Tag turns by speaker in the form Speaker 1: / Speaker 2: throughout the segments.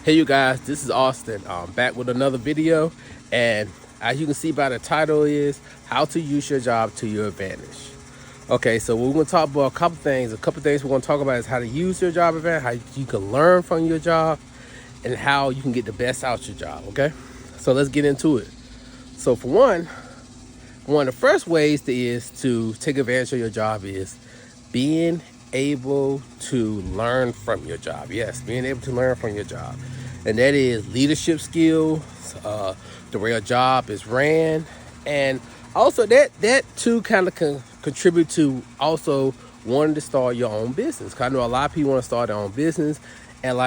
Speaker 1: Hey you guys, this is Austin. Back with another video, and as you can see by the title is how to use your job to your advantage. Okay, so we're going to talk about a couple things. A couple things we're going to talk about is how to use your job advantage, how you can learn from your job, and how you can get the best out your job. Okay, so let's get into it. So for one of the first ways to take advantage of your job is being able to learn from your job. Yes, being able to learn from your job. And that is leadership skills, the way your job is ran. And also that too kind of contribute to also wanting to start your own business. 'Cause I know a lot of people want to start their own business. And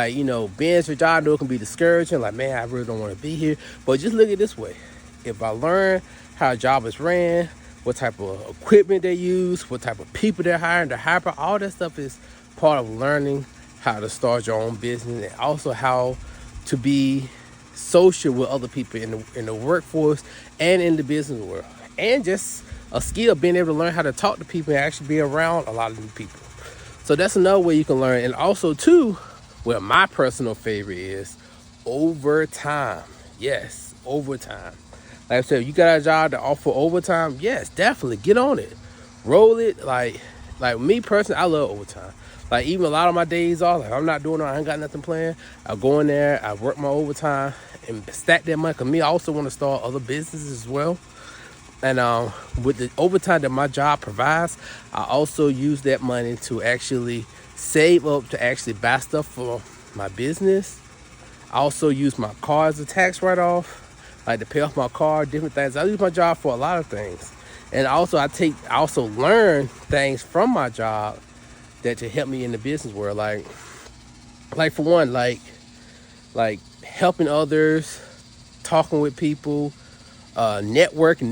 Speaker 1: being at your job, I know it can be discouraging. Like, man, I really don't want to be here. But just look at it this way. If I learn how a job is ran, what type of equipment they use, what type of people they're hiring, the hire, all that stuff is part of learning how to start your own business, and also how to be social with other people in the workforce and in the business world. And just a skill, being able to learn how to talk to people and actually be around a lot of new people. So that's another way you can learn. And also too, well, my personal favorite is overtime. Yes, overtime. Like I said, if you got a job to offer overtime, yes, definitely get on it. Roll it. Like me personally, I love overtime. Like even a lot of my days off, like I'm not doing it, I ain't got nothing planned. I go in there, I work my overtime and stack that money. 'Cause me, I also want to start other businesses as well. And with the overtime that my job provides, I also use that money to actually save up to actually buy stuff for my business. I also use my car as a tax write-off, like to pay off my car, different things. I use my job for a lot of things. And also I also learn things from my job that to help me in the business world. Like for one, like helping others, talking with people, network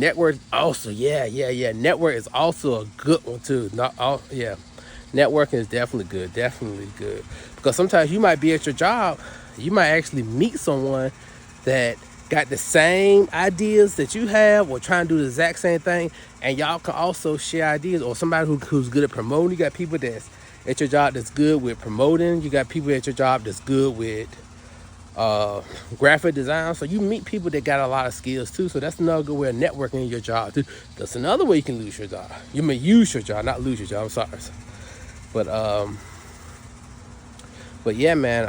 Speaker 1: also, network is also a good one too. Networking is definitely good, because sometimes you might be at your job, you might actually meet someone that got the same ideas that you have, or trying to do the exact same thing, and y'all can also share ideas. Or somebody who's good at promoting. You got people that's at your job that's good with promoting. You got people at your job that's good with graphic design. So you meet people that got a lot of skills too. So that's another good way of networking in your job too. That's another way you can lose your job. You may use your job, not lose your job. I'm sorry. But yeah, man.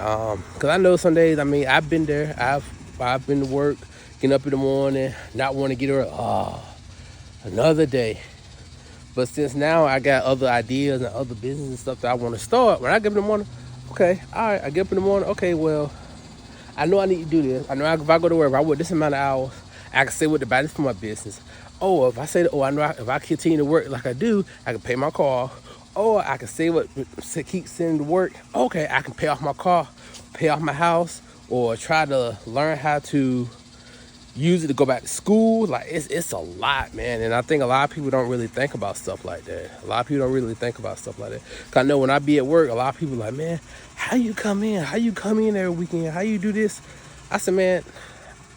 Speaker 1: Cause I know some days. I mean, I've been there. I've been to work, getting up in the morning, not want to get early. Oh, another day. But since now I got other ideas and other business and stuff that I want to start, when I get up in the morning, okay, all right, I get up in the morning, okay, well, I know I need to do this. I know if I go to work, if I work this amount of hours, I can say what about this for my business. Oh, if I say, I know if I continue to work like I do, I can pay my car. Or I can say keep sending to work. Okay, I can pay off my car, pay off my house, or try to learn how to use it to go back to school. Like it's a lot, man. And I think a lot of people don't really think about stuff like that. A lot of people don't really think about stuff like that. 'Cause I know when I be at work, a lot of people are like, man, how you come in? How you come in every weekend? How you do this? I said, man,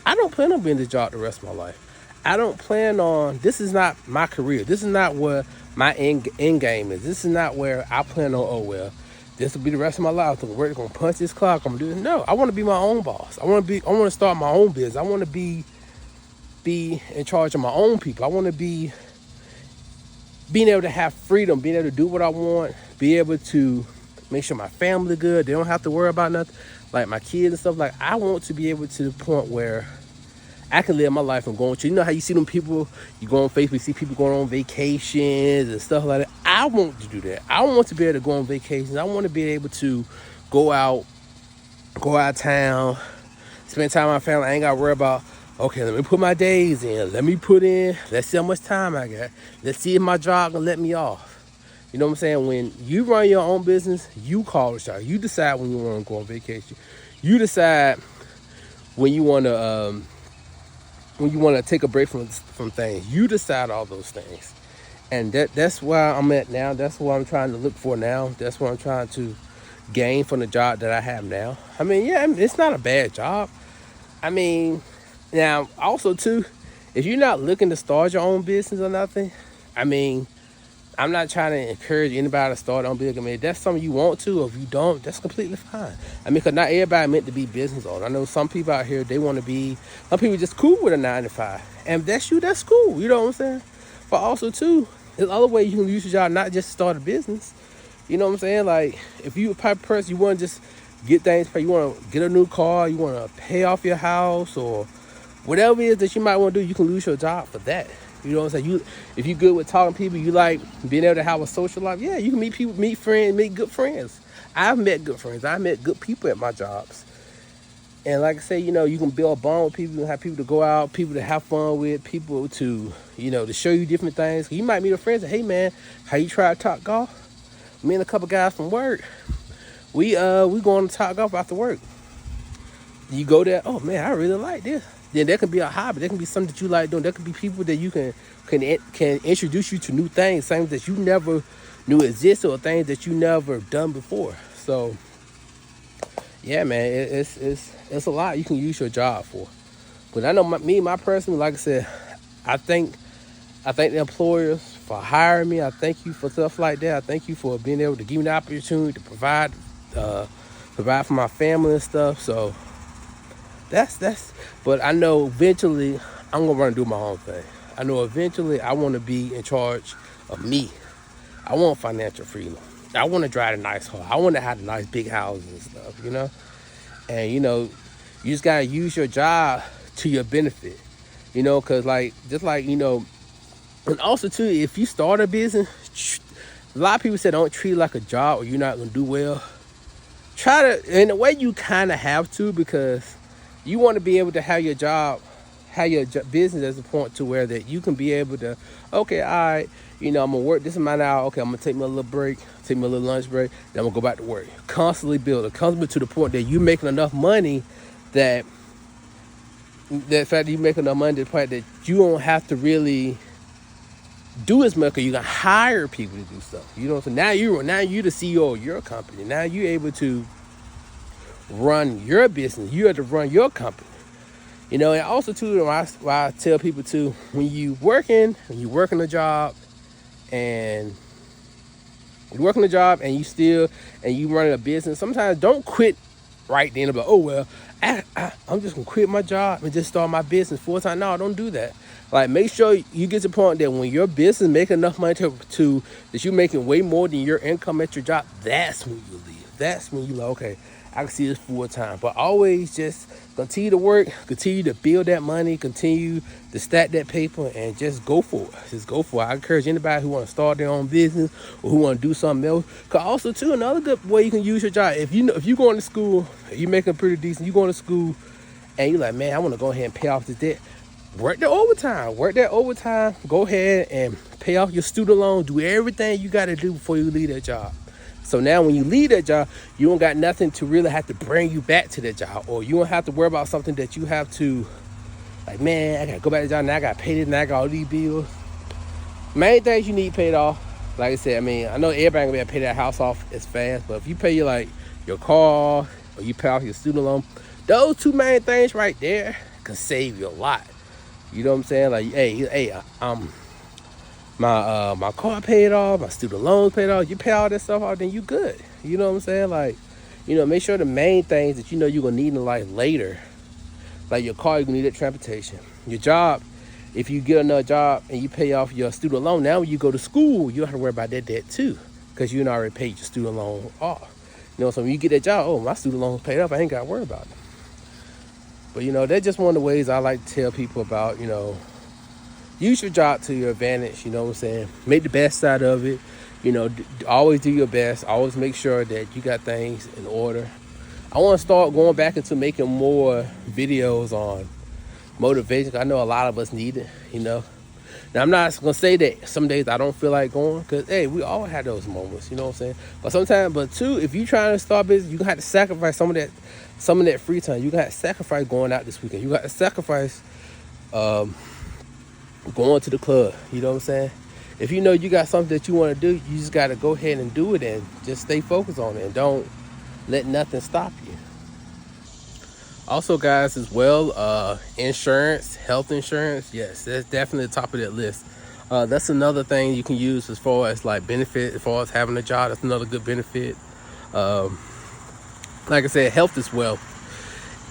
Speaker 1: I don't plan on being this job the rest of my life. I don't plan on, this is not my career. This is not where my end game is. This is not where I plan on, oh, well, this will be the rest of my life. I'm gonna punch this clock. I'm gonna do this. No, I want to be my own boss. I want to start my own business. I want to be in charge of my own people. I want to being able to have freedom, being able to do what I want, be able to make sure my family good. They don't have to worry about nothing, like my kids and stuff. Like I want to be able to the point where I can live my life and going to, you know how you see them people, you go on Facebook, you see people going on vacations and stuff like that. I want to do that. I want to be able to go on vacations. I want to be able to go out of town, spend time with my family. I ain't got to worry about, okay, let me put my days in. Let's see how much time I got. Let's see if my job can let me off. You know what I'm saying? When you run your own business, you call the shot. You decide when you want to go on vacation. You decide when you want to take a break from things. You decide all those things. And that's where I'm at now. That's what I'm trying to look for now. That's what I'm trying to gain from the job that I have now. I mean, yeah, it's not a bad job. I mean, now also too, if you're not looking to start your own business or nothing, I mean, I'm not trying to encourage anybody to start on business. I mean, if that's something you want to, or if you don't, that's completely fine. I mean, because not everybody meant to be business owner. I know some people out here, they want to be, some people just cool with a 9 to 5. And if that's you, that's cool. You know what I'm saying? But also, too, there's other ways you can use your job, not just to start a business. You know what I'm saying? Like, if you a type of person, you want to just get things paid, you want to get a new car, you want to pay off your house, or whatever it is that you might want to do, you can lose your job for that. You know what I'm saying? If you good with talking to people, you like being able to have a social life. Yeah, you can meet people, meet friends, meet good friends. I've met good friends. I've met good people at my jobs. And like I say, you can build a bond with people, you can have people to go out, people to have fun with, people to, to show you different things. You might meet a friend and say, hey man, how you try to talk golf? Me and a couple guys from work, we going to talk golf after work. You go there, oh man, I really like this. Then there can be a hobby. There can be something that you like doing. There can be people that you can introduce you to new things that you never knew existed, or things that you never done before. So, yeah, man, it's a lot you can use your job for. But I know my person, like I said, I thank the employers for hiring me. I thank you for stuff like that. I thank you for being able to give me the opportunity to provide for my family and stuff. So. But I know eventually I'm gonna run and do my own thing. I know eventually I want to be in charge of me. I want financial freedom. I want to drive a nice car. I want to have a nice big houses and stuff, And you just gotta use your job to your benefit, because and also too, if you start a business, a lot of people say don't treat it like a job or you're not gonna do well. Try to, in a way, you kind of have to, because you want to be able to have your job, have your business as a point to where that you can be able to, okay, all right, I'm going to work this amount of hours. Okay, I'm going to take me a little break, take me a little lunch break. Then I'm going to go back to work. Constantly build it. Constantly to the point that you're making enough money that fact that you're making enough money to the point that you don't have to really do as much, because you can hire people to do stuff. So now you're the CEO of your company. Now you're able to run your business. You have to run your company. And also too, why I tell people too, when you working a job and you running a business, sometimes don't quit right then. But oh well, I'm just gonna quit my job and just start my business full time. No, don't do that. Like, make sure you get to the point that when your business making enough money to that you're making way more than your income at your job, that's when you leave. That's when you like, okay, I can see this full time. But always just continue to work, continue to build that money, continue to stack that paper, and just go for it. Just go for it. I encourage anybody who want to start their own business or who want to do something else. Cause also too, another good way you can use your job, if you going to school, you making pretty decent, you going to school, and you're like, man, I want to go ahead and pay off this debt. Work that overtime. Go ahead and pay off your student loan. Do everything you got to do before you leave that job. So now when you leave that job, you don't got nothing to really have to bring you back to that job, or you don't have to worry about something that you have to, like, man, I got to go back to the job, now I got to pay this, now I got all these bills. Main things you need paid off. Like I said, I mean, I know everybody gonna be able to pay that house off as fast, but if you pay your car, or you pay off your student loan, those two main things right there can save you a lot. You know what I'm saying? Like, hey, my car paid off, my student loans paid off. You pay all that stuff off, then you good. You know what I'm saying? Like, make sure the main things that you're gonna need in life later, like your car, you're gonna need that transportation. Your job, if you get another job and you pay off your student loan, now when you go to school, you don't have to worry about that debt too, because you already paid your student loan off. So when you get that job, oh, my student loan's paid off, I ain't got to worry about it. But that's just one of the ways I like to tell people about, use your job to your advantage, you know what I'm saying? Make the best out of it. Always do your best. Always make sure that you got things in order. I want to start going back into making more videos on motivation. I know a lot of us need it, Now, I'm not going to say that some days I don't feel like going, because, hey, we all have those moments, you know what I'm saying? But too, if you're trying to start business, you're going to have to sacrifice some of that free time. You're going to have to sacrifice going out this weekend. You got to sacrifice going to the club, you know what I'm saying? If you got something that you want to do, you just got to go ahead and do it, and just stay focused on it, and don't let nothing stop you. Also, guys, as well, insurance, health insurance, yes, that's definitely the top of that list. That's another thing you can use as far as like benefit, as far as having a job. That's another good benefit. Like I said, health is wealth,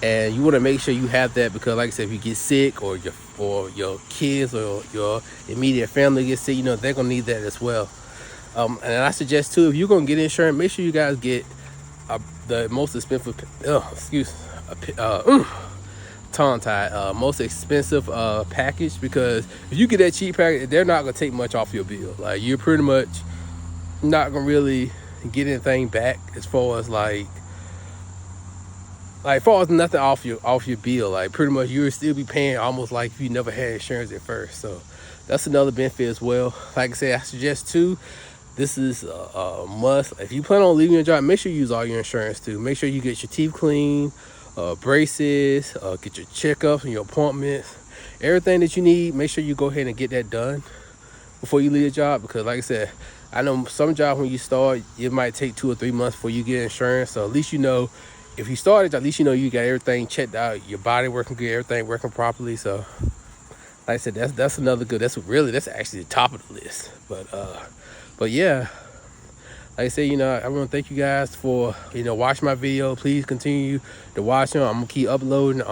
Speaker 1: and you want to make sure you have that, because like I said, if you get sick, or your kids or your immediate family gets sick, they're gonna need that as well. And I suggest too, if you're gonna get insurance, make sure you guys get the most expensive tongue tied most expensive package, because if you get that cheap package, they're not gonna take much off your bill. Like, you're pretty much not gonna really get anything back as far as far as nothing off your bill. Like, pretty much you'll still be paying almost like if you never had insurance at first. So that's another benefit as well. Like I said, I suggest too, this is a must. If you plan on leaving your job, make sure you use all your insurance too. Make sure you get your teeth cleaned, braces, get your checkups and your appointments, everything that you need. Make sure you go ahead and get that done before you leave your job, because like I said, I know some jobs when you start, it might take 2 or 3 months before you get insurance. So at least if you started, at least you got everything checked out, your body working good, everything working properly. So like I said, that's another good. That's actually the top of the list. But yeah, like I said, I want to thank you guys for watching my video. Please continue to watch them. I'm gonna keep uploading.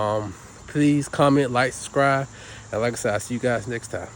Speaker 1: Please comment, like, subscribe, and like I said, I'll see you guys next time.